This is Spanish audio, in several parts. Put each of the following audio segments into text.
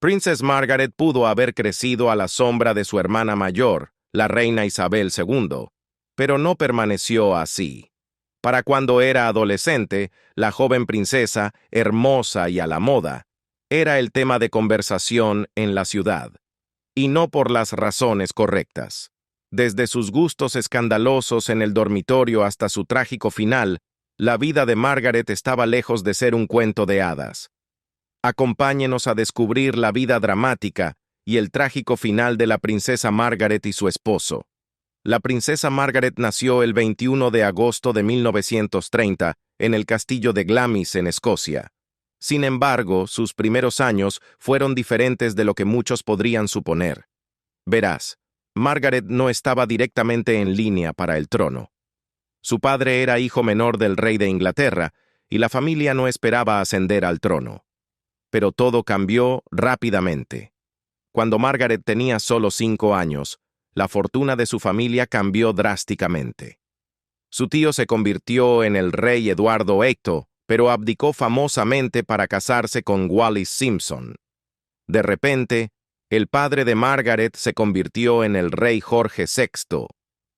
Princess Margaret pudo haber crecido a la sombra de su hermana mayor, la reina Isabel II, pero no permaneció así. Para cuando era adolescente, la joven princesa, hermosa y a la moda, era el tema de conversación en la ciudad, y no por las razones correctas. Desde sus gustos escandalosos en el dormitorio hasta su trágico final, la vida de Margaret estaba lejos de ser un cuento de hadas. Acompáñenos a descubrir la vida dramática y el trágico final de la princesa Margaret y su esposo. La princesa Margaret nació el 21 de agosto de 1930 en el castillo de Glamis, en Escocia. Sin embargo, sus primeros años fueron diferentes de lo que muchos podrían suponer. Verás, Margaret no estaba directamente en línea para el trono. Su padre era hijo menor del rey de Inglaterra y la familia no esperaba ascender al trono. Pero todo cambió rápidamente. Cuando Margaret tenía solo 5 años, la fortuna de su familia cambió drásticamente. Su tío se convirtió en el rey Eduardo VIII, pero abdicó famosamente para casarse con Wallis Simpson. De repente, el padre de Margaret se convirtió en el rey Jorge VI,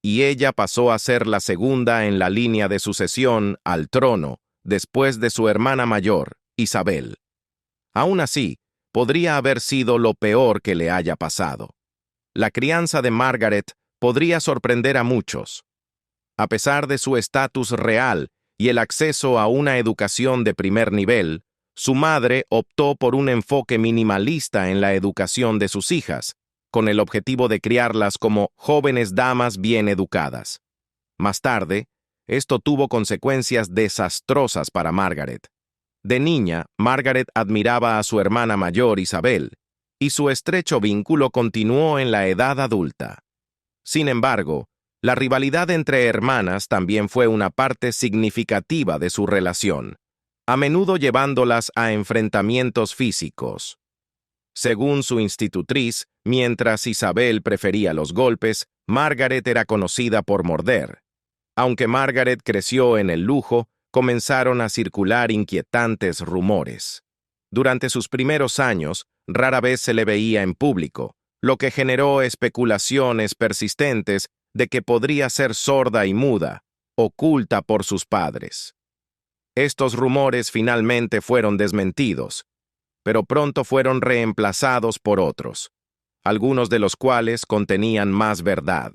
y ella pasó a ser la segunda en la línea de sucesión al trono, después de su hermana mayor, Isabel. Aún así, podría haber sido lo peor que le haya pasado. La crianza de Margaret podría sorprender a muchos. A pesar de su estatus real y el acceso a una educación de primer nivel, su madre optó por un enfoque minimalista en la educación de sus hijas, con el objetivo de criarlas como jóvenes damas bien educadas. Más tarde, esto tuvo consecuencias desastrosas para Margaret. De niña, Margaret admiraba a su hermana mayor, Isabel, y su estrecho vínculo continuó en la edad adulta. Sin embargo, la rivalidad entre hermanas también fue una parte significativa de su relación, a menudo llevándolas a enfrentamientos físicos. Según su institutriz, mientras Isabel prefería los golpes, Margaret era conocida por morder. Aunque Margaret creció en el lujo, comenzaron a circular inquietantes rumores. Durante sus primeros años, rara vez se le veía en público, lo que generó especulaciones persistentes de que podría ser sorda y muda, oculta por sus padres. Estos rumores finalmente fueron desmentidos, pero pronto fueron reemplazados por otros, algunos de los cuales contenían más verdad.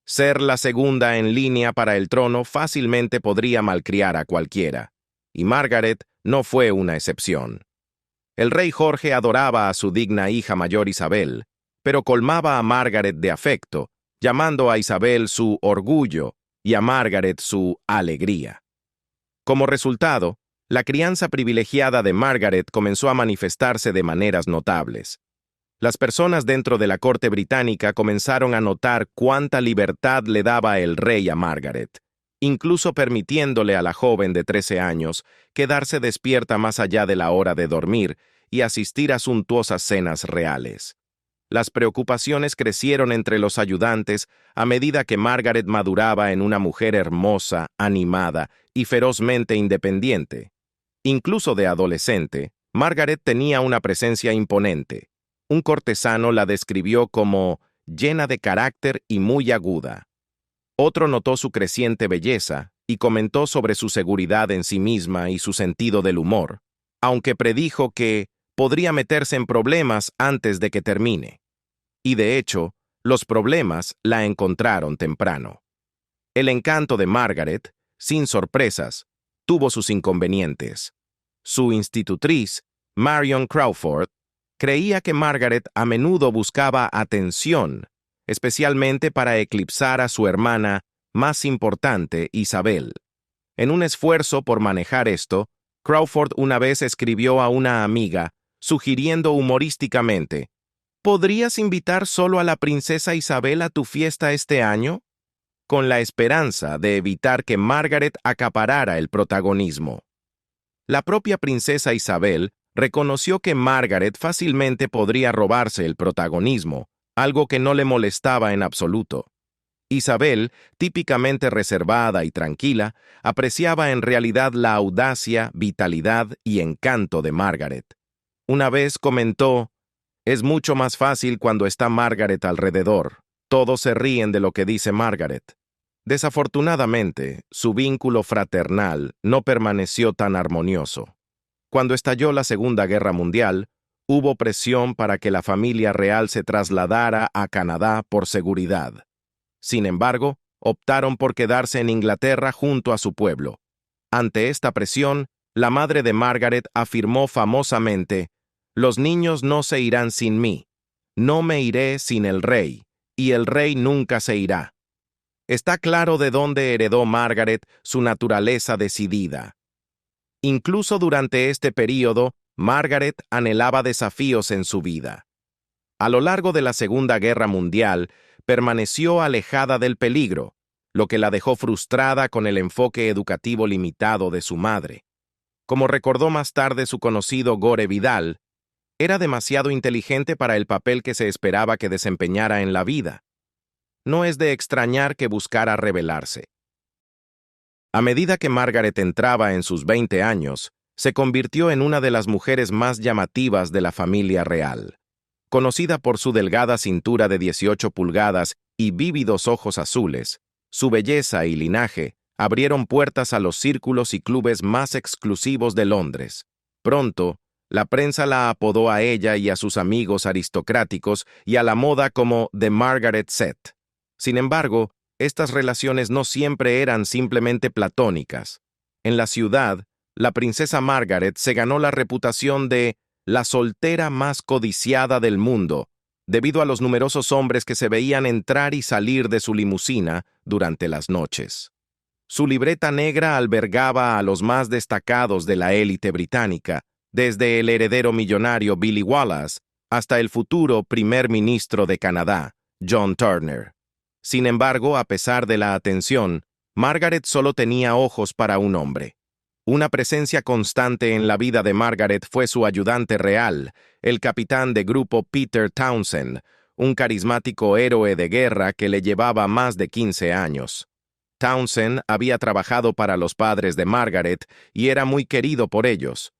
Ser la segunda en línea para el trono fácilmente podría malcriar a cualquiera, y Margaret no fue una excepción. El rey Jorge adoraba a su digna hija mayor Isabel, pero colmaba a Margaret de afecto, llamando a Isabel su orgullo y a Margaret su alegría. Como resultado, la crianza privilegiada de Margaret comenzó a manifestarse de maneras notables. Las personas dentro de la corte británica comenzaron a notar cuánta libertad le daba el rey a Margaret, incluso permitiéndole a la joven de 13 años quedarse despierta más allá de la hora de dormir y asistir a suntuosas cenas reales. Las preocupaciones crecieron entre los ayudantes a medida que Margaret maduraba en una mujer hermosa, animada y ferozmente independiente. Incluso de adolescente, Margaret tenía una presencia imponente. Un cortesano la describió como llena de carácter y muy aguda. Otro notó su creciente belleza y comentó sobre su seguridad en sí misma y su sentido del humor, aunque predijo que podría meterse en problemas antes de que termine. Y de hecho, los problemas la encontraron temprano. El encanto de Margaret, sin sorpresas, tuvo sus inconvenientes. Su institutriz, Marion Crawford, creía que Margaret a menudo buscaba atención, especialmente para eclipsar a su hermana más importante, Isabel. En un esfuerzo por manejar esto, Crawford una vez escribió a una amiga, sugiriendo humorísticamente: ¿podrías invitar solo a la princesa Isabel a tu fiesta este año? Con la esperanza de evitar que Margaret acaparara el protagonismo. La propia princesa Isabel reconoció que Margaret fácilmente podría robarse el protagonismo, algo que no le molestaba en absoluto. Isabel, típicamente reservada y tranquila, apreciaba en realidad la audacia, vitalidad y encanto de Margaret. Una vez comentó: «Es mucho más fácil cuando está Margaret alrededor. Todos se ríen de lo que dice Margaret». Desafortunadamente, su vínculo fraternal no permaneció tan armonioso. Cuando estalló la Segunda Guerra Mundial, hubo presión para que la familia real se trasladara a Canadá por seguridad. Sin embargo, optaron por quedarse en Inglaterra junto a su pueblo. Ante esta presión, la madre de Margaret afirmó famosamente: «Los niños no se irán sin mí. No me iré sin el rey, y el rey nunca se irá». Está claro de dónde heredó Margaret su naturaleza decidida. Incluso durante este período, Margaret anhelaba desafíos en su vida. A lo largo de la Segunda Guerra Mundial, permaneció alejada del peligro, lo que la dejó frustrada con el enfoque educativo limitado de su madre. Como recordó más tarde su conocido Gore Vidal, era demasiado inteligente para el papel que se esperaba que desempeñara en la vida. No es de extrañar que buscara rebelarse. A medida que Margaret entraba en sus 20 años, se convirtió en una de las mujeres más llamativas de la familia real. Conocida por su delgada cintura de 18 pulgadas y vívidos ojos azules, su belleza y linaje abrieron puertas a los círculos y clubes más exclusivos de Londres. Pronto, la prensa la apodó a ella y a sus amigos aristocráticos y a la moda como The Margaret Set. Sin embargo, estas relaciones no siempre eran simplemente platónicas. En la ciudad, la princesa Margaret se ganó la reputación de la soltera más codiciada del mundo, debido a los numerosos hombres que se veían entrar y salir de su limusina durante las noches. Su libreta negra albergaba a los más destacados de la élite británica, desde el heredero millonario Billy Wallace hasta el futuro primer ministro de Canadá, John Turner. Sin embargo, a pesar de la atención, Margaret solo tenía ojos para un hombre. Una presencia constante en la vida de Margaret fue su ayudante real, el capitán de grupo Peter Townsend, un carismático héroe de guerra que le llevaba más de 15 años. Townsend había trabajado para los padres de Margaret y era muy querido por ellos.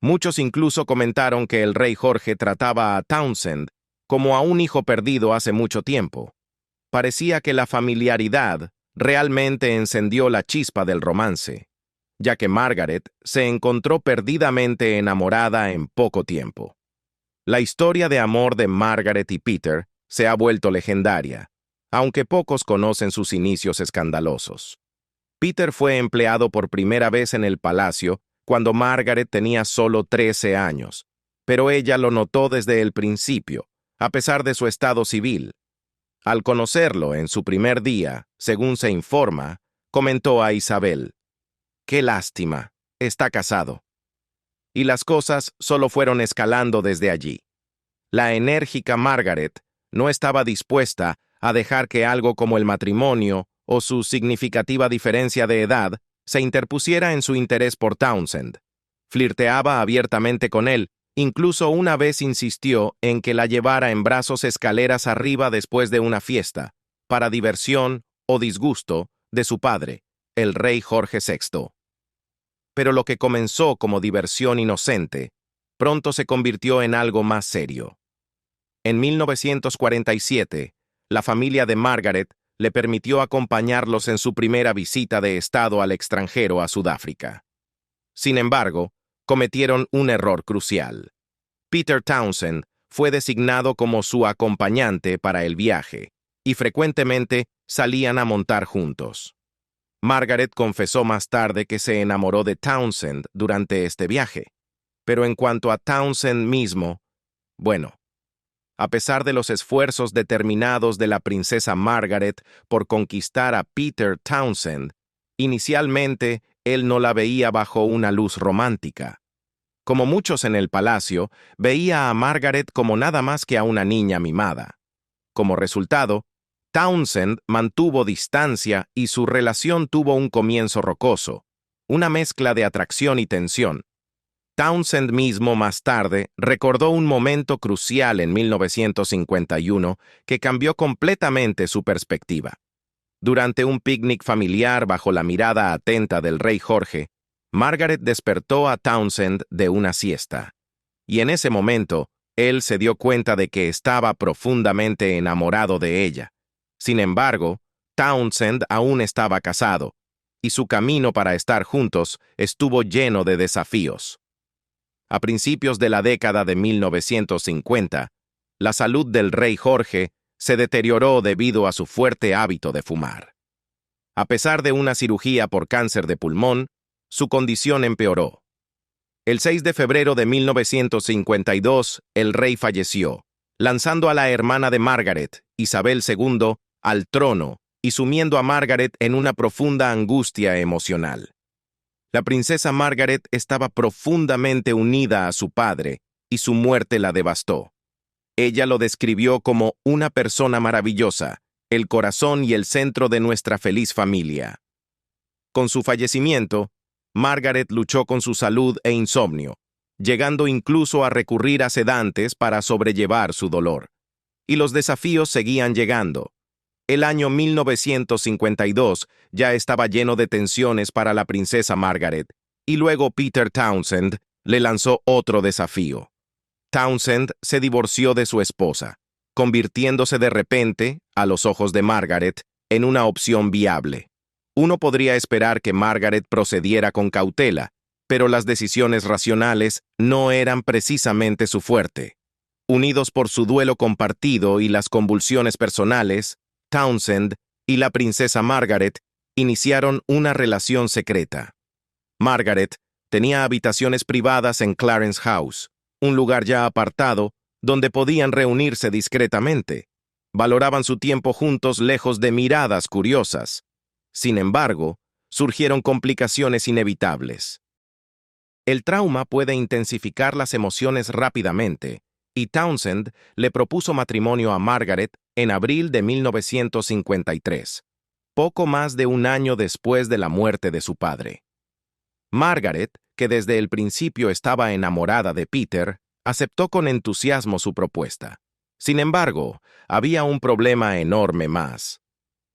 Muchos incluso comentaron que el rey Jorge trataba a Townsend como a un hijo perdido hace mucho tiempo. Parecía que la familiaridad realmente encendió la chispa del romance, ya que Margaret se encontró perdidamente enamorada en poco tiempo. La historia de amor de Margaret y Peter se ha vuelto legendaria, aunque pocos conocen sus inicios escandalosos. Peter fue empleado por primera vez en el palacio cuando Margaret tenía solo 13 años, pero ella lo notó desde el principio, a pesar de su estado civil. Al conocerlo en su primer día, según se informa, comentó a Isabel: «Qué lástima, está casado». Y las cosas solo fueron escalando desde allí. La enérgica Margaret no estaba dispuesta a dejar que algo como el matrimonio o su significativa diferencia de edad se interpusiera en su interés por Townsend. Flirteaba abiertamente con él. Incluso una vez insistió en que la llevara en brazos escaleras arriba después de una fiesta, para diversión o disgusto de su padre, el rey Jorge VI. Pero lo que comenzó como diversión inocente, pronto se convirtió en algo más serio. En 1947, la familia de Margaret le permitió acompañarlos en su primera visita de Estado al extranjero a Sudáfrica. Sin embargo, cometieron un error crucial. Peter Townsend fue designado como su acompañante para el viaje, y frecuentemente salían a montar juntos. Margaret confesó más tarde que se enamoró de Townsend durante este viaje, pero en cuanto a Townsend mismo, bueno, a pesar de los esfuerzos determinados de la princesa Margaret por conquistar a Peter Townsend, inicialmente él no la veía bajo una luz romántica. Como muchos en el palacio, veía a Margaret como nada más que a una niña mimada. Como resultado, Townsend mantuvo distancia y su relación tuvo un comienzo rocoso, una mezcla de atracción y tensión. Townsend mismo más tarde recordó un momento crucial en 1951 que cambió completamente su perspectiva. Durante un picnic familiar bajo la mirada atenta del rey Jorge, Margaret despertó a Townsend de una siesta. y en ese momento, él se dio cuenta de que estaba profundamente enamorado de ella. Sin embargo, Townsend aún estaba casado, y su camino para estar juntos estuvo lleno de desafíos. A principios de la década de 1950, la salud del rey Jorge se deterioró debido a su fuerte hábito de fumar. A pesar de una cirugía por cáncer de pulmón, su condición empeoró. El 6 de febrero de 1952, el rey falleció, lanzando a la hermana de Margaret, Isabel II, al trono y sumiendo a Margaret en una profunda angustia emocional. La princesa Margaret estaba profundamente unida a su padre y su muerte la devastó. Ella lo describió como una persona maravillosa, el corazón y el centro de nuestra feliz familia. Con su fallecimiento, Margaret luchó con su salud e insomnio, llegando incluso a recurrir a sedantes para sobrellevar su dolor. Y los desafíos seguían llegando. El año 1952 ya estaba lleno de tensiones para la princesa Margaret, y luego Peter Townsend le lanzó otro desafío. Townsend se divorció de su esposa, convirtiéndose de repente, a los ojos de Margaret, en una opción viable. Uno podría esperar que Margaret procediera con cautela, pero las decisiones racionales no eran precisamente su fuerte. Unidos por su duelo compartido y las convulsiones personales, Townsend y la princesa Margaret iniciaron una relación secreta. Margaret tenía habitaciones privadas en Clarence House, un lugar ya apartado donde podían reunirse discretamente. Valoraban su tiempo juntos lejos de miradas curiosas. Sin embargo, surgieron complicaciones inevitables. El trauma puede intensificar las emociones rápidamente, y Townsend le propuso matrimonio a Margaret en abril de 1953, poco más de un año después de la muerte de su padre. Margaret, que desde el principio estaba enamorada de Peter, aceptó con entusiasmo su propuesta. Sin embargo, había un problema enorme más.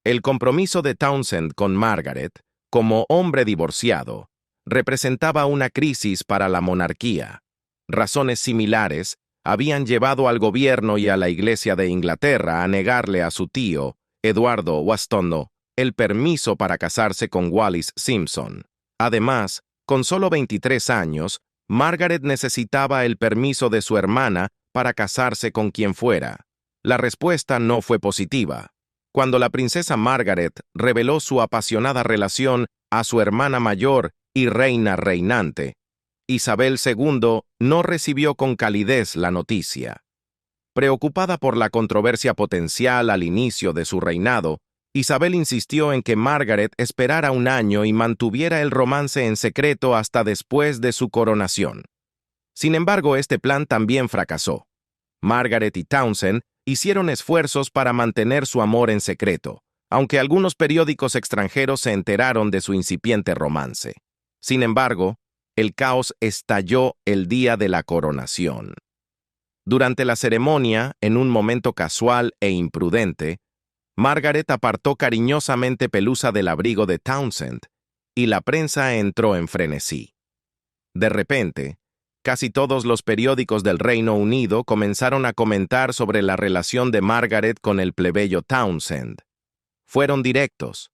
El compromiso de Townsend con Margaret, como hombre divorciado, representaba una crisis para la monarquía. Razones similares habían llevado al gobierno y a la Iglesia de Inglaterra a negarle a su tío, Eduardo Wastonno, el permiso para casarse con Wallis Simpson. Además, con solo 23 años, Margaret necesitaba el permiso de su hermana para casarse con quien fuera. La respuesta no fue positiva. Cuando la princesa Margaret reveló su apasionada relación a su hermana mayor y reina reinante, Isabel II no recibió con calidez la noticia. Preocupada por la controversia potencial al inicio de su reinado, Isabel insistió en que Margaret esperara un año y mantuviera el romance en secreto hasta después de su coronación. Sin embargo, este plan también fracasó. Margaret y Townsend hicieron esfuerzos para mantener su amor en secreto, aunque algunos periódicos extranjeros se enteraron de su incipiente romance. Sin embargo, el caos estalló el día de la coronación. Durante la ceremonia, en un momento casual e imprudente, Margaret apartó cariñosamente Pelusa del abrigo de Townsend, y la prensa entró en frenesí. De repente, casi todos los periódicos del Reino Unido comenzaron a comentar sobre la relación de Margaret con el plebeyo Townsend. Fueron directos.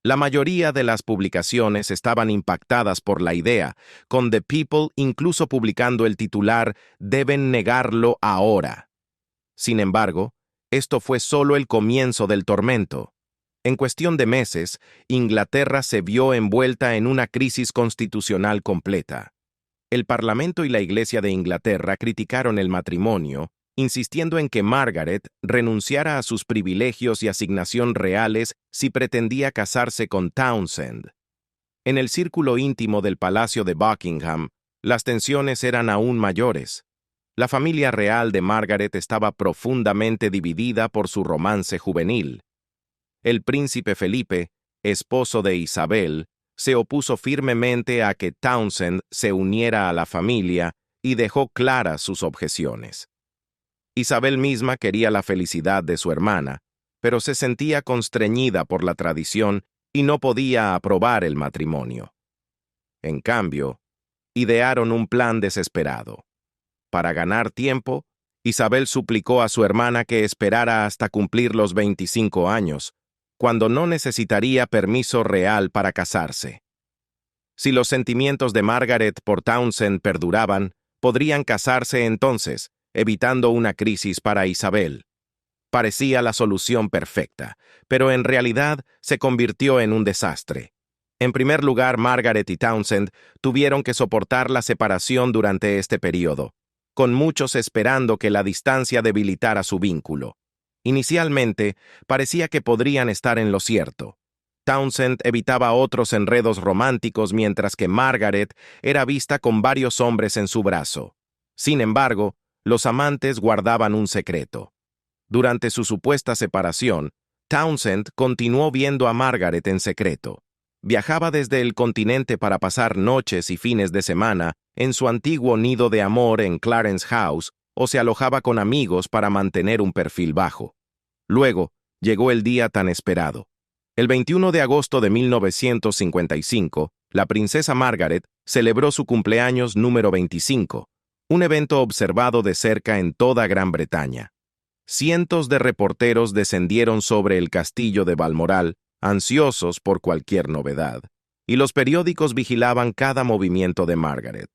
La mayoría de las publicaciones estaban impactadas por la idea, con The People incluso publicando el titular «Deben negarlo ahora». Sin embargo, esto fue solo el comienzo del tormento. En cuestión de meses, Inglaterra se vio envuelta en una crisis constitucional completa. El Parlamento y la Iglesia de Inglaterra criticaron el matrimonio, insistiendo en que Margaret renunciara a sus privilegios y asignación reales si pretendía casarse con Townsend. En el círculo íntimo del Palacio de Buckingham, las tensiones eran aún mayores. La familia real de Margaret estaba profundamente dividida por su romance juvenil. El príncipe Felipe, esposo de Isabel, se opuso firmemente a que Townsend se uniera a la familia y dejó claras sus objeciones. Isabel misma quería la felicidad de su hermana, pero se sentía constreñida por la tradición y no podía aprobar el matrimonio. En cambio, idearon un plan desesperado. para ganar tiempo, Isabel suplicó a su hermana que esperara hasta cumplir los 25 años, cuando no necesitaría permiso real para casarse. Si los sentimientos de Margaret por Townsend perduraban, podrían casarse entonces, evitando una crisis para Isabel. Parecía la solución perfecta, pero en realidad se convirtió en un desastre. En primer lugar, Margaret y Townsend tuvieron que soportar la separación durante este periodo, con muchos esperando que la distancia debilitara su vínculo. Inicialmente, parecía que podrían estar en lo cierto. Townsend evitaba otros enredos románticos mientras que Margaret era vista con varios hombres en su brazo. Sin embargo, los amantes guardaban un secreto. Durante su supuesta separación, Townsend continuó viendo a Margaret en secreto. Viajaba desde el continente para pasar noches y fines de semana en su antiguo nido de amor en Clarence House o se alojaba con amigos para mantener un perfil bajo. Luego, llegó el día tan esperado. El 21 de agosto de 1955, la princesa Margaret celebró su cumpleaños número 25, un evento observado de cerca en toda Gran Bretaña. Cientos de reporteros descendieron sobre el castillo de Balmoral, ansiosos por cualquier novedad, y los periódicos vigilaban cada movimiento de Margaret.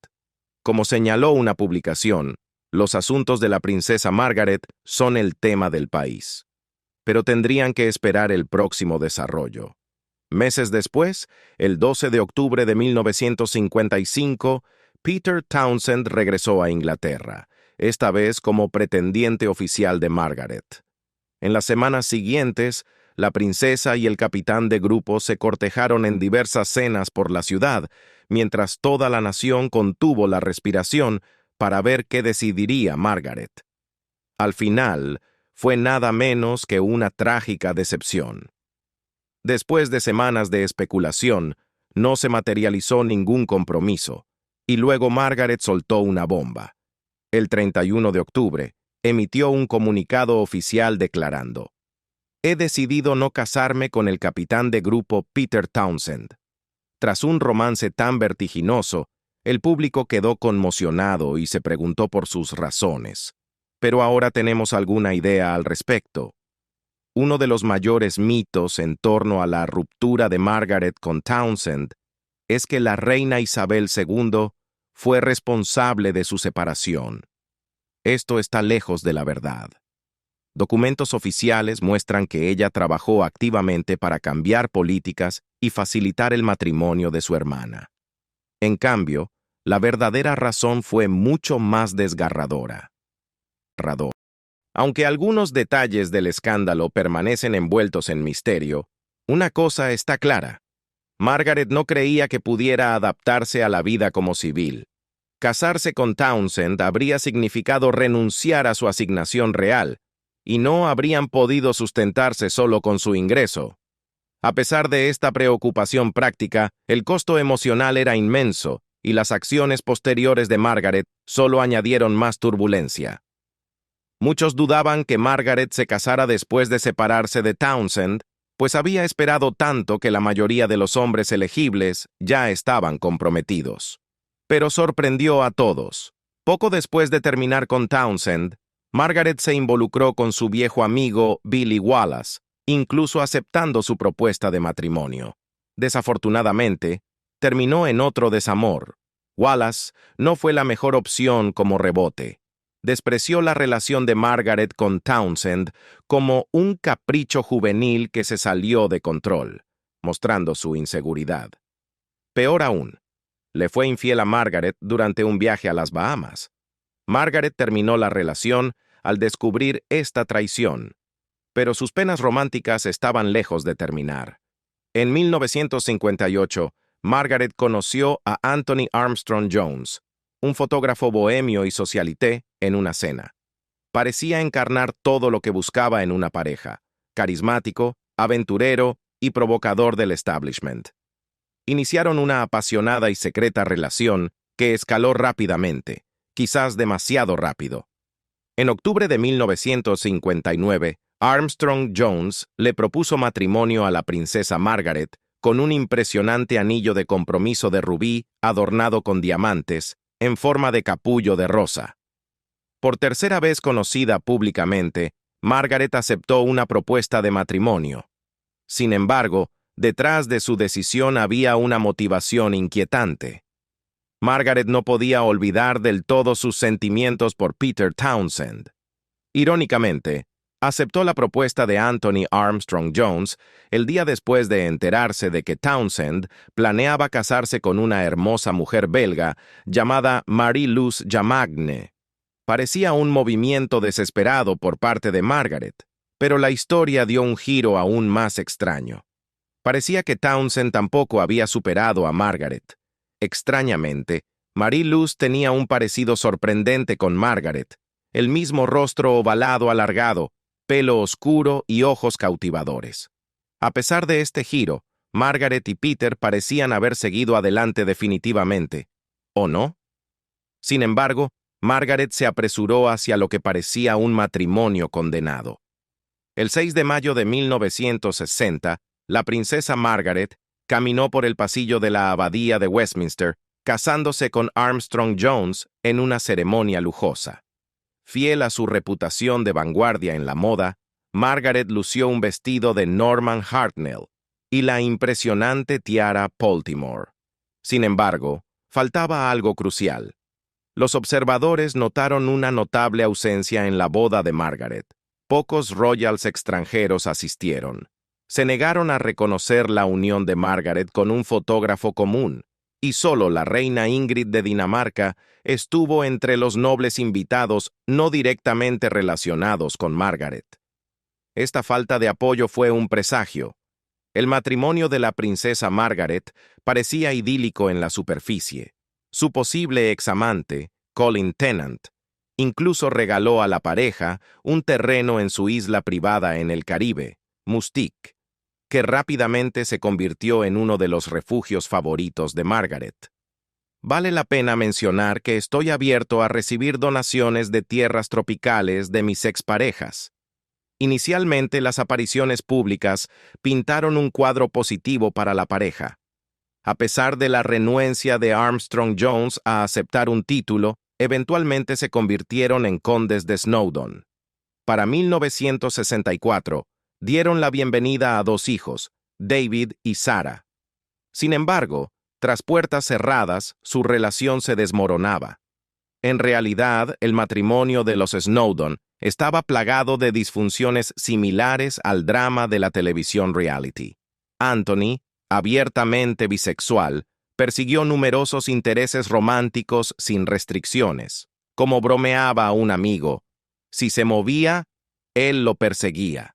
Como señaló una publicación, los asuntos de la princesa Margaret son el tema del país. Pero tendrían que esperar el próximo desarrollo. Meses después, el 12 de octubre de 1955, Peter Townsend regresó a Inglaterra, esta vez como pretendiente oficial de Margaret. En las semanas siguientes, la princesa y el capitán de grupo se cortejaron en diversas cenas por la ciudad, mientras toda la nación contuvo la respiración para ver qué decidiría Margaret. Al final, fue nada menos que una trágica decepción. Después de semanas de especulación, no se materializó ningún compromiso, y luego Margaret soltó una bomba. El 31 de octubre, emitió un comunicado oficial declarando: «He decidido no casarme con el capitán de grupo Peter Townsend». Tras un romance tan vertiginoso, el público quedó conmocionado y se preguntó por sus razones. Pero ahora tenemos alguna idea al respecto. Uno de los mayores mitos en torno a la ruptura de Margaret con Townsend es que la reina Isabel II fue responsable de su separación. Esto está lejos de la verdad. Documentos oficiales muestran que ella trabajó activamente para cambiar políticas y facilitar el matrimonio de su hermana. En cambio, la verdadera razón fue mucho más desgarradora. Aunque algunos detalles del escándalo permanecen envueltos en misterio, una cosa está clara. Margaret no creía que pudiera adaptarse a la vida como civil. Casarse con Townsend habría significado renunciar a su asignación real, y no habrían podido sustentarse solo con su ingreso. A pesar de esta preocupación práctica, el costo emocional era inmenso, y las acciones posteriores de Margaret solo añadieron más turbulencia. Muchos dudaban que Margaret se casara después de separarse de Townsend, pues había esperado tanto que la mayoría de los hombres elegibles ya estaban comprometidos. Pero sorprendió a todos. Poco después de terminar con Townsend, Margaret se involucró con su viejo amigo Billy Wallace, incluso aceptando su propuesta de matrimonio. Desafortunadamente, terminó en otro desamor. Wallace no fue la mejor opción como rebote. Despreció la relación de Margaret con Townsend como un capricho juvenil que se salió de control, mostrando su inseguridad. Peor aún, le fue infiel a Margaret durante un viaje a las Bahamas. Margaret terminó la relación al descubrir esta traición, pero sus penas románticas estaban lejos de terminar. En 1958, Margaret conoció a Anthony Armstrong Jones, un fotógrafo bohemio y socialité, en una cena. Parecía encarnar todo lo que buscaba en una pareja: carismático, aventurero y provocador del establishment. Iniciaron una apasionada y secreta relación que escaló rápidamente, quizás demasiado rápido. En octubre de 1959, Armstrong Jones le propuso matrimonio a la princesa Margaret con un impresionante anillo de compromiso de rubí adornado con diamantes, en forma de capullo de rosa. Por tercera vez conocida públicamente, Margaret aceptó una propuesta de matrimonio. Sin embargo, detrás de su decisión había una motivación inquietante. Margaret no podía olvidar del todo sus sentimientos por Peter Townsend. Irónicamente, aceptó la propuesta de Anthony Armstrong Jones el día después de enterarse de que Townsend planeaba casarse con una hermosa mujer belga llamada Marie-Luce Jamagne. Parecía un movimiento desesperado por parte de Margaret, pero la historia dio un giro aún más extraño. Parecía que Townsend tampoco había superado a Margaret. Extrañamente, Marie-Luce tenía un parecido sorprendente con Margaret, el mismo rostro ovalado alargado, pelo oscuro y ojos cautivadores. A pesar de este giro, Margaret y Peter parecían haber seguido adelante definitivamente, ¿o no? Sin embargo, Margaret se apresuró hacia lo que parecía un matrimonio condenado. El 6 de mayo de 1960, la princesa Margaret caminó por el pasillo de la abadía de Westminster, casándose con Armstrong Jones en una ceremonia lujosa. Fiel a su reputación de vanguardia en la moda, Margaret lució un vestido de Norman Hartnell y la impresionante tiara Baltimore. Sin embargo, faltaba algo crucial. Los observadores notaron una notable ausencia en la boda de Margaret. Pocos royals extranjeros asistieron. Se negaron a reconocer la unión de Margaret con un fotógrafo común, y solo la reina Ingrid de Dinamarca estuvo entre los nobles invitados no directamente relacionados con Margaret. Esta falta de apoyo fue un presagio. El matrimonio de la princesa Margaret parecía idílico en la superficie. Su posible examante, Colin Tennant, incluso regaló a la pareja un terreno en su isla privada en el Caribe, Mustique, que rápidamente se convirtió en uno de los refugios favoritos de Margaret. Vale la pena mencionar que estoy abierto a recibir donaciones de tierras tropicales de mis exparejas. Inicialmente, las apariciones públicas pintaron un cuadro positivo para la pareja. A pesar de la renuencia de Armstrong Jones a aceptar un título, eventualmente se convirtieron en condes de Snowdon. Para 1964, dieron la bienvenida a dos hijos, David y Sarah. Sin embargo, tras puertas cerradas, su relación se desmoronaba. En realidad, el matrimonio de los Snowdon estaba plagado de disfunciones similares al drama de la televisión reality. Anthony, abiertamente bisexual, persiguió numerosos intereses románticos sin restricciones. Como bromeaba a un amigo, si se movía, él lo perseguía.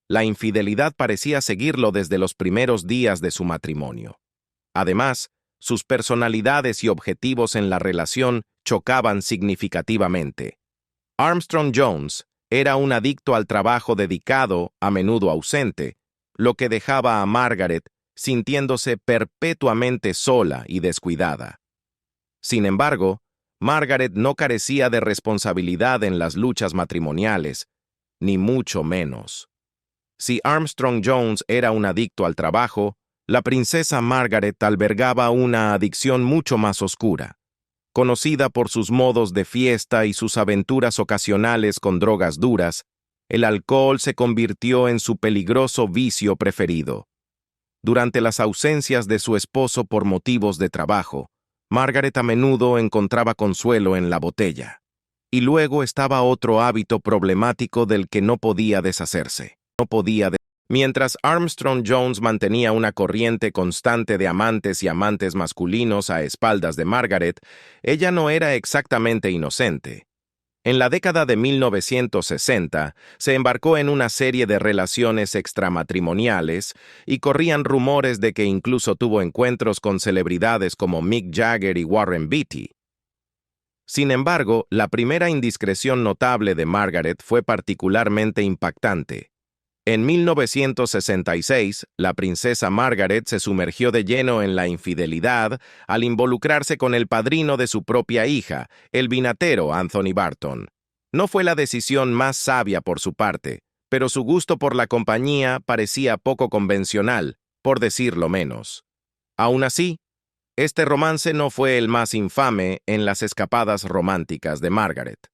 La infidelidad parecía seguirlo desde los primeros días de su matrimonio. Además, sus personalidades y objetivos en la relación chocaban significativamente. Armstrong Jones era un adicto al trabajo dedicado, a menudo ausente, lo que dejaba a Margaret sintiéndose perpetuamente sola y descuidada. Sin embargo, Margaret no carecía de responsabilidad en las luchas matrimoniales, ni mucho menos. Si Armstrong Jones era un adicto al trabajo, la princesa Margaret albergaba una adicción mucho más oscura. Conocida por sus modos de fiesta y sus aventuras ocasionales con drogas duras, el alcohol se convirtió en su peligroso vicio preferido. Durante las ausencias de su esposo por motivos de trabajo, Margaret a menudo encontraba consuelo en la botella. Y luego estaba otro hábito problemático del que no podía deshacerse. Mientras Armstrong Jones mantenía una corriente constante de amantes y amantes masculinos a espaldas de Margaret, ella no era exactamente inocente. En la década de 1960, se embarcó en una serie de relaciones extramatrimoniales y corrían rumores de que incluso tuvo encuentros con celebridades como Mick Jagger y Warren Beatty. Sin embargo, la primera indiscreción notable de Margaret fue particularmente impactante. En 1966, la princesa Margaret se sumergió de lleno en la infidelidad al involucrarse con el padrino de su propia hija, el vinatero Anthony Barton. No fue la decisión más sabia por su parte, pero su gusto por la compañía parecía poco convencional, por decirlo menos. Aún así, este romance no fue el más infame en las escapadas románticas de Margaret.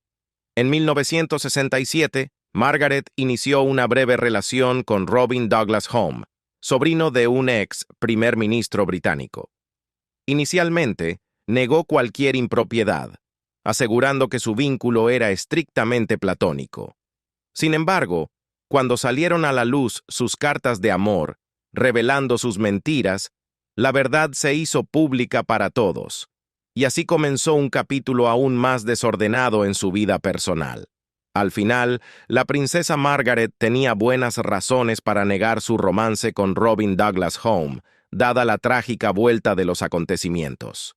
En 1967, Margaret inició una breve relación con Robin Douglas Home, sobrino de un ex primer ministro británico. Inicialmente, negó cualquier impropiedad, asegurando que su vínculo era estrictamente platónico. Sin embargo, cuando salieron a la luz sus cartas de amor, revelando sus mentiras, la verdad se hizo pública para todos, y así comenzó un capítulo aún más desordenado en su vida personal. Al final, la princesa Margaret tenía buenas razones para negar su romance con Robin Douglas Home, dada la trágica vuelta de los acontecimientos.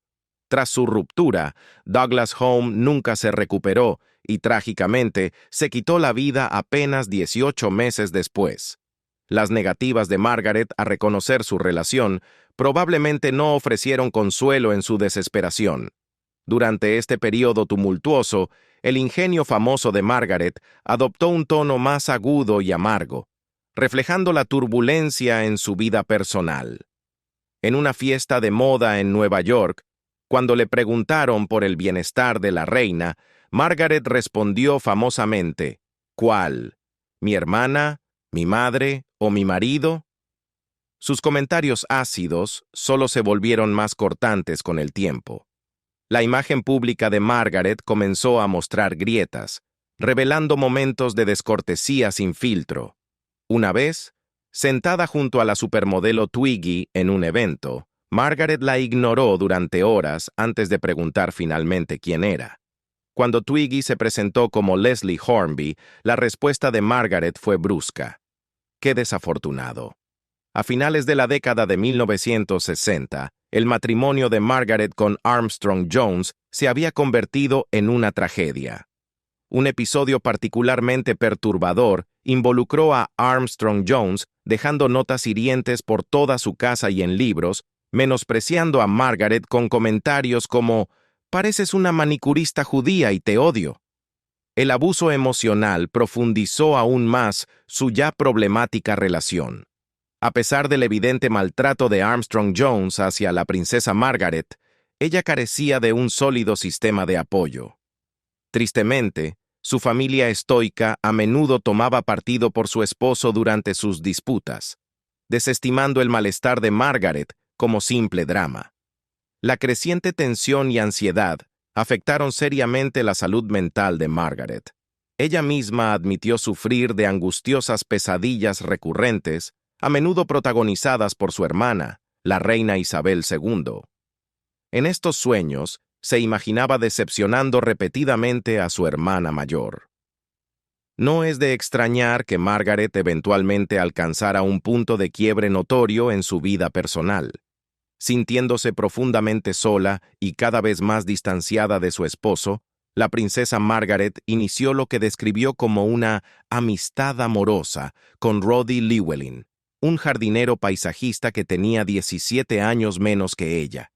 Tras su ruptura, Douglas Home nunca se recuperó y, trágicamente, se quitó la vida apenas 18 meses después. Las negativas de Margaret a reconocer su relación probablemente no ofrecieron consuelo en su desesperación. Durante este periodo tumultuoso, el ingenio famoso de Margaret adoptó un tono más agudo y amargo, reflejando la turbulencia en su vida personal. En una fiesta de moda en Nueva York, cuando le preguntaron por el bienestar de la reina, Margaret respondió famosamente, ¿cuál? ¿Mi hermana, mi madre o mi marido? Sus comentarios ácidos solo se volvieron más cortantes con el tiempo. La imagen pública de Margaret comenzó a mostrar grietas, revelando momentos de descortesía sin filtro. Una vez, sentada junto a la supermodelo Twiggy en un evento, Margaret la ignoró durante horas antes de preguntar finalmente quién era. Cuando Twiggy se presentó como Leslie Hornby, la respuesta de Margaret fue brusca. ¡Qué desafortunado! A finales de la década de 1960, el matrimonio de Margaret con Armstrong Jones se había convertido en una tragedia. Un episodio particularmente perturbador involucró a Armstrong Jones dejando notas hirientes por toda su casa y en libros, menospreciando a Margaret con comentarios como «Pareces una manicurista judía y te odio». El abuso emocional profundizó aún más su ya problemática relación. A pesar del evidente maltrato de Armstrong Jones hacia la princesa Margaret, ella carecía de un sólido sistema de apoyo. Tristemente, su familia estoica a menudo tomaba partido por su esposo durante sus disputas, desestimando el malestar de Margaret como simple drama. La creciente tensión y ansiedad afectaron seriamente la salud mental de Margaret. Ella misma admitió sufrir de angustiosas pesadillas recurrentes, a menudo protagonizadas por su hermana, la reina Isabel II. En estos sueños, se imaginaba decepcionando repetidamente a su hermana mayor. No es de extrañar que Margaret eventualmente alcanzara un punto de quiebre notorio en su vida personal. Sintiéndose profundamente sola y cada vez más distanciada de su esposo, la princesa Margaret inició lo que describió como una amistad amorosa con Roddy Llewellyn, un jardinero paisajista que tenía 17 años menos que ella.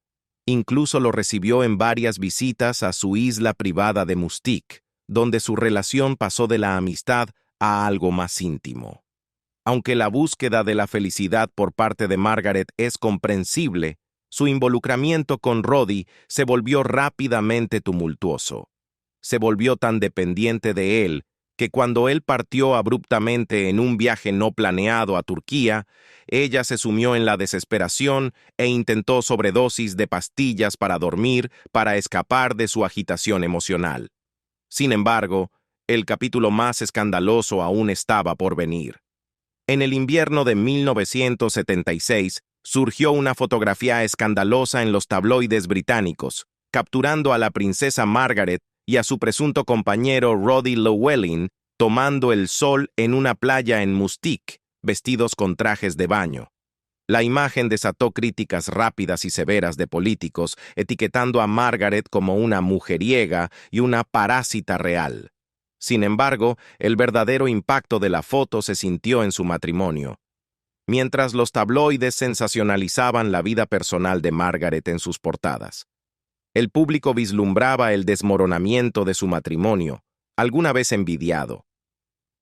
Incluso lo recibió en varias visitas a su isla privada de Mustique, donde su relación pasó de la amistad a algo más íntimo. Aunque la búsqueda de la felicidad por parte de Margaret es comprensible, su involucramiento con Roddy se volvió rápidamente tumultuoso. Se volvió tan dependiente de él que cuando él partió abruptamente en un viaje no planeado a Turquía, ella se sumió en la desesperación e intentó sobredosis de pastillas para dormir para escapar de su agitación emocional. Sin embargo, el capítulo más escandaloso aún estaba por venir. En el invierno de 1976, surgió una fotografía escandalosa en los tabloides británicos, capturando a la princesa Margaret y a su presunto compañero Roddy Llewellyn tomando el sol en una playa en Mustique, vestidos con trajes de baño. La imagen desató críticas rápidas y severas de políticos, etiquetando a Margaret como una mujeriega y una parásita real. Sin embargo, el verdadero impacto de la foto se sintió en su matrimonio. Mientras los tabloides sensacionalizaban la vida personal de Margaret en sus portadas, el público vislumbraba el desmoronamiento de su matrimonio, alguna vez envidiado.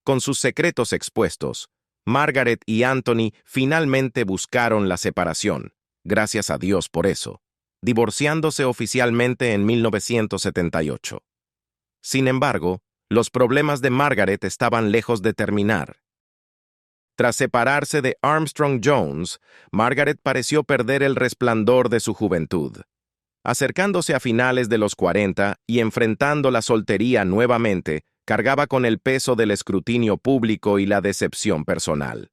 Con sus secretos expuestos, Margaret y Anthony finalmente buscaron la separación, gracias a Dios por eso, divorciándose oficialmente en 1978. Sin embargo, Los problemas de Margaret estaban lejos de terminar. Tras separarse de Armstrong Jones, Margaret pareció perder el resplandor de su juventud. Acercándose a finales de los 40 y enfrentando la soltería nuevamente, cargaba con el peso del escrutinio público y la decepción personal.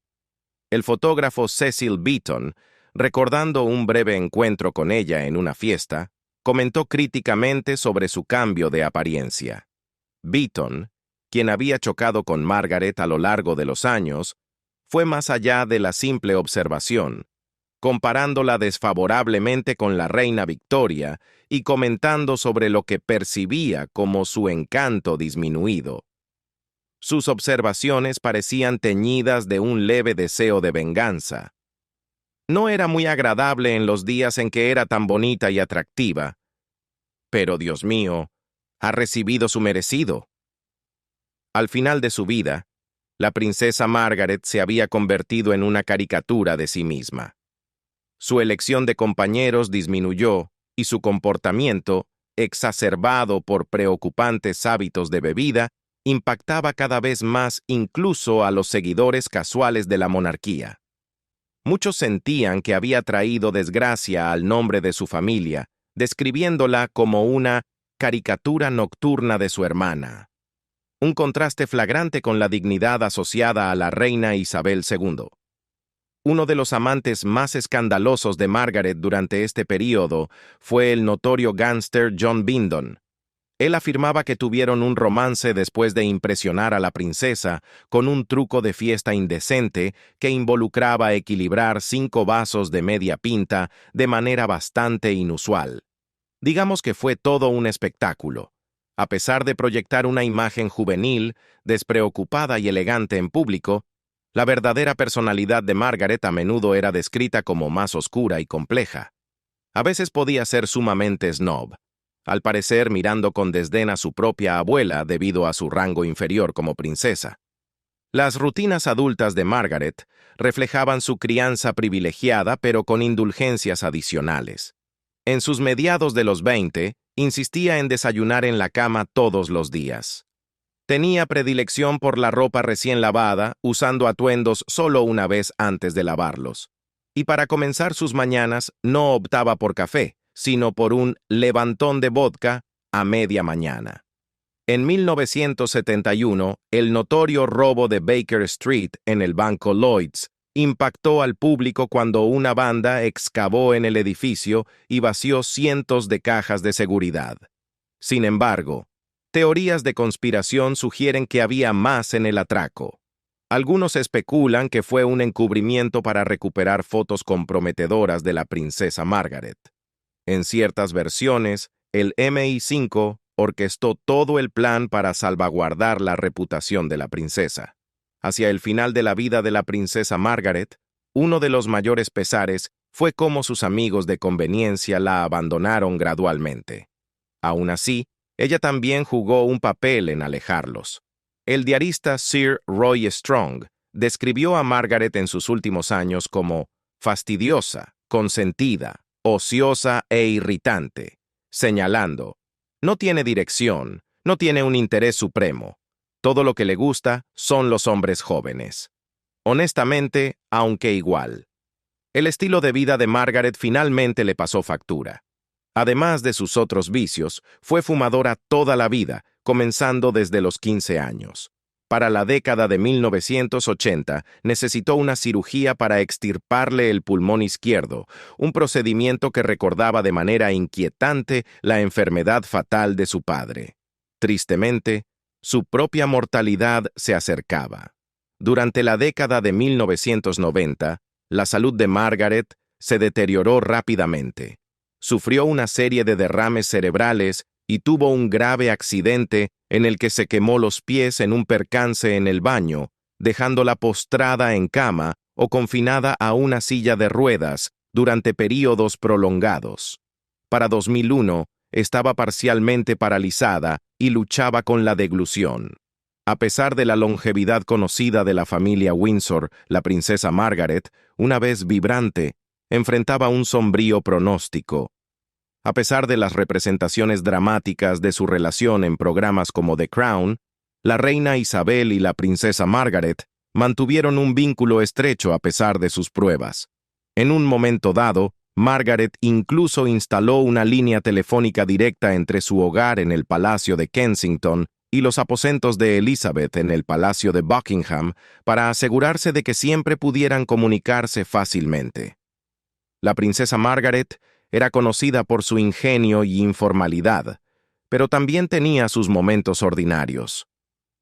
El fotógrafo Cecil Beaton, recordando un breve encuentro con ella en una fiesta, comentó críticamente sobre su cambio de apariencia. Beaton, quien había chocado con Margaret a lo largo de los años, fue más allá de la simple observación, comparándola desfavorablemente con la reina Victoria y comentando sobre lo que percibía como su encanto disminuido. Sus observaciones parecían teñidas de un leve deseo de venganza. No era muy agradable en los días en que era tan bonita y atractiva, pero, Dios mío, ha recibido su merecido. Al final de su vida, la princesa Margaret se había convertido en una caricatura de sí misma. Su elección de compañeros disminuyó y su comportamiento, exacerbado por preocupantes hábitos de bebida, impactaba cada vez más incluso a los seguidores casuales de la monarquía. Muchos sentían que había traído desgracia al nombre de su familia, describiéndola como una caricatura nocturna de su hermana. Un contraste flagrante con la dignidad asociada a la reina Isabel II. Uno de los amantes más escandalosos de Margaret durante este período fue el notorio gángster John Bindon. Él afirmaba que tuvieron un romance después de impresionar a la princesa con un truco de fiesta indecente que involucraba equilibrar 5 vasos de media pinta de manera bastante inusual. Digamos que fue todo un espectáculo. A pesar de proyectar una imagen juvenil, despreocupada y elegante en público, la verdadera personalidad de Margaret a menudo era descrita como más oscura y compleja. A veces podía ser sumamente snob, al parecer mirando con desdén a su propia abuela debido a su rango inferior como princesa. Las rutinas adultas de Margaret reflejaban su crianza privilegiada pero con indulgencias adicionales. En sus mediados de los 20, insistía en desayunar en la cama todos los días. Tenía predilección por la ropa recién lavada, usando atuendos solo una vez antes de lavarlos. Y para comenzar sus mañanas no optaba por café, sino por un levantón de vodka a media mañana. En 1971, el notorio robo de Baker Street en el Banco Lloyds impactó al público cuando una banda excavó en el edificio y vació cientos de cajas de seguridad. Sin embargo, teorías de conspiración sugieren que había más en el atraco. Algunos especulan que fue un encubrimiento para recuperar fotos comprometedoras de la princesa Margaret. En ciertas versiones, el MI5 orquestó todo el plan para salvaguardar la reputación de la princesa. Hacia el final de la vida de la princesa Margaret, uno de los mayores pesares fue cómo sus amigos de conveniencia la abandonaron gradualmente. Aún así, ella también jugó un papel en alejarlos. El diarista Sir Roy Strong describió a Margaret en sus últimos años como fastidiosa, consentida, ociosa e irritante, señalando: no tiene dirección, no tiene un interés supremo. Todo lo que le gusta son los hombres jóvenes. Honestamente, aunque igual. El estilo de vida de Margaret finalmente le pasó factura. Además de sus otros vicios, fue fumadora toda la vida, comenzando desde los 15 años. Para la década de 1980, necesitó una cirugía para extirparle el pulmón izquierdo, un procedimiento que recordaba de manera inquietante la enfermedad fatal de su padre. Tristemente, su propia mortalidad se acercaba. Durante la década de 1990, la salud de Margaret se deterioró rápidamente. Sufrió una serie de derrames cerebrales y tuvo un grave accidente en el que se quemó los pies en un percance en el baño, dejándola postrada en cama o confinada a una silla de ruedas durante períodos prolongados. Para 2001, estaba parcialmente paralizada y luchaba con la deglución. A pesar de la longevidad conocida de la familia Windsor, la princesa Margaret, una vez vibrante, enfrentaba un sombrío pronóstico. A pesar de las representaciones dramáticas de su relación en programas como The Crown, La reina Isabel y la princesa Margaret mantuvieron un vínculo estrecho a pesar de sus pruebas. En un momento dado, Margaret incluso instaló una línea telefónica directa entre su hogar en el Palacio de Kensington y los aposentos de Elizabeth en el Palacio de Buckingham para asegurarse de que siempre pudieran comunicarse fácilmente. La princesa Margaret era conocida por su ingenio y informalidad, pero también tenía sus momentos ordinarios.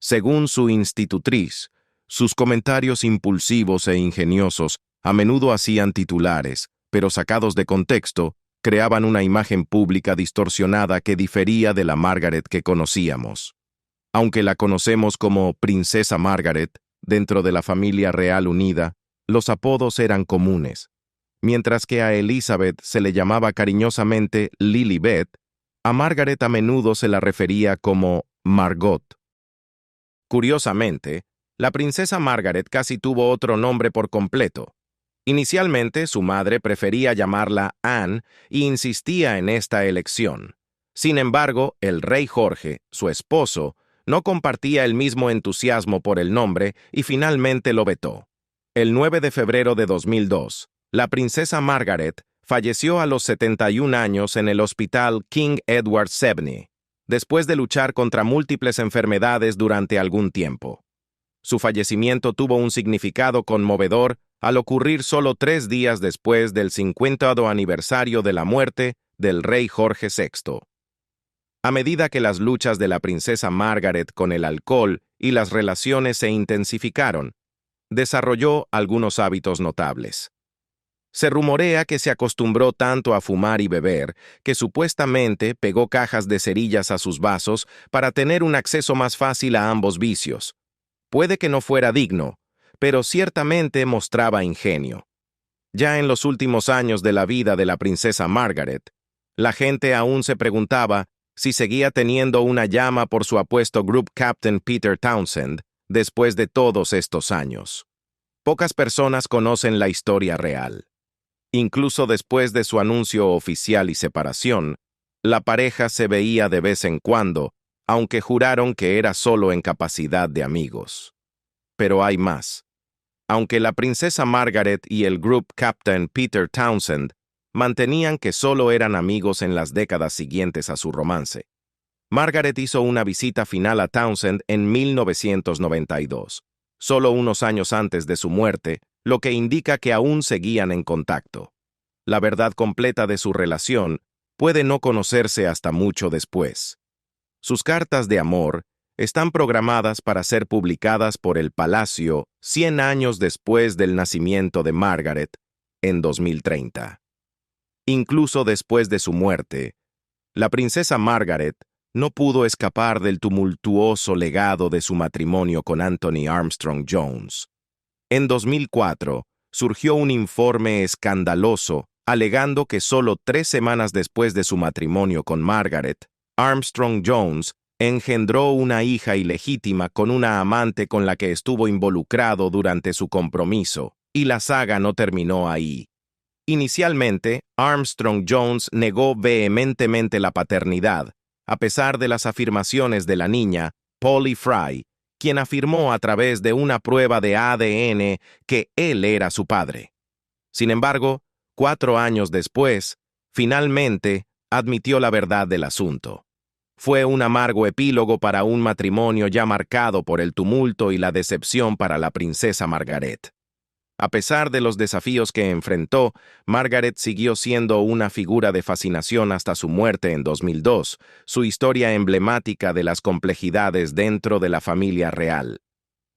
Según su institutriz, sus comentarios impulsivos e ingeniosos a menudo hacían titulares, pero sacados de contexto, creaban una imagen pública distorsionada que difería de la Margaret que conocíamos. Aunque la conocemos como Princesa Margaret, dentro de la familia real unida, los apodos eran comunes. Mientras que a Elizabeth se le llamaba cariñosamente Lilibet, a Margaret a menudo se la refería como Margot. Curiosamente, la princesa Margaret casi tuvo otro nombre por completo. Inicialmente, su madre prefería llamarla Anne y insistía en esta elección. Sin embargo, el rey Jorge, su esposo, no compartía el mismo entusiasmo por el nombre y finalmente lo vetó. El 9 de febrero de 2002, la princesa Margaret falleció a los 71 años en el hospital King Edward VII, después de luchar contra múltiples enfermedades durante algún tiempo. Su fallecimiento tuvo un significado conmovedor al ocurrir solo 3 días después del 50º aniversario de la muerte del rey Jorge VI. A medida que las luchas de la princesa Margaret con el alcohol y las relaciones se intensificaron, desarrolló algunos hábitos notables. Se rumorea que se acostumbró tanto a fumar y beber que supuestamente pegó cajas de cerillas a sus vasos para tener un acceso más fácil a ambos vicios. Puede que no fuera digno, pero ciertamente mostraba ingenio. Ya en los últimos años de la vida de la princesa Margaret, la gente aún se preguntaba si seguía teniendo una llama por su apuesto Group Captain Peter Townsend después de todos estos años. Pocas personas conocen la historia real. Incluso después de su anuncio oficial y separación, la pareja se veía de vez en cuando, aunque juraron que era solo en capacidad de amigos. Pero hay más. Aunque la princesa Margaret y el Group Captain Peter Townsend mantenían que solo eran amigos en las décadas siguientes a su romance, Margaret hizo una visita final a Townsend en 1992, solo unos años antes de su muerte, lo que indica que aún seguían en contacto. La verdad completa de su relación puede no conocerse hasta mucho después. Sus cartas de amor están programadas para ser publicadas por el Palacio 100 años después del nacimiento de Margaret, en 2030. Incluso después de su muerte, la princesa Margaret no pudo escapar del tumultuoso legado de su matrimonio con Anthony Armstrong Jones. En 2004, surgió un informe escandaloso alegando que solo 3 semanas después de su matrimonio con Margaret, Armstrong Jones engendró una hija ilegítima con una amante con la que estuvo involucrado durante su compromiso, y la saga no terminó ahí. Inicialmente, Armstrong Jones negó vehementemente la paternidad, a pesar de las afirmaciones de la niña, Polly Fry, quien afirmó a través de una prueba de ADN que él era su padre. Sin embargo, 4 años después, finalmente admitió la verdad del asunto. Fue un amargo epílogo para un matrimonio ya marcado por el tumulto y la decepción para la princesa Margaret. A pesar de los desafíos que enfrentó, Margaret siguió siendo una figura de fascinación hasta su muerte en 2002, su historia emblemática de las complejidades dentro de la familia real.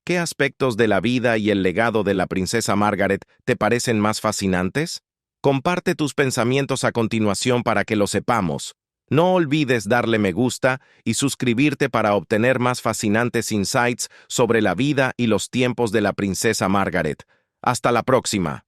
¿Qué aspectos de la vida y el legado de la princesa Margaret te parecen más fascinantes? Comparte tus pensamientos a continuación para que lo sepamos. No olvides darle me gusta y suscribirte para obtener más fascinantes insights sobre la vida y los tiempos de la princesa Margaret. Hasta la próxima.